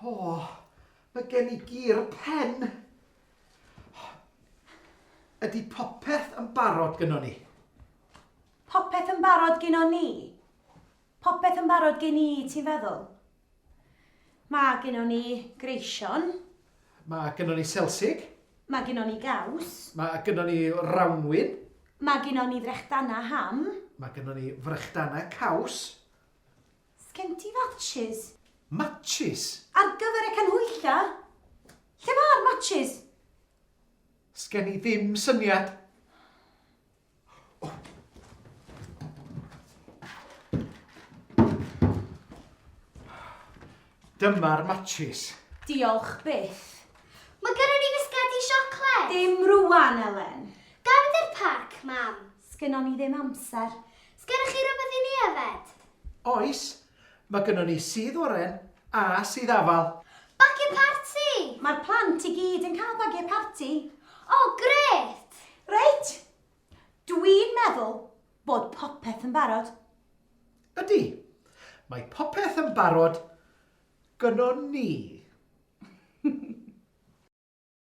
O, mae gen I gur pen. Ydy popeth yn barod gyda ni? Popeth yn barod gyda ni? Popeth yn barod gen I, ti'n feddwl? Mae gyda ni greision. Mae gyda ni selsig. Mae gyda ni gaws. Mae gyda ni rawnwyn. Mae gyda ni frechdana ham. Mae gyda ni frechdana caws. Sgen ti matches? Matches? Ar gyfer y canhwyllia? Lle mae'r matches? Sgen I ddim syniad. Dyma'r matches. Diolch byth. Mae gyda ni fisgedi siocled. Dim rwan, Elen. Gafod i'r parc, mam. Sgennon ni ddim amser. Sgennych chi rhywbeth I ni yfed? Oes, mae gyda ni sydd oren a sydd afal. Bagiau parti? Mae'r plant I gyd yn cael bagiau parti. O, gret! Reit, dwi'n meddwl bod popeth yn barod. Ydy, mae popeth yn barod gyda ni.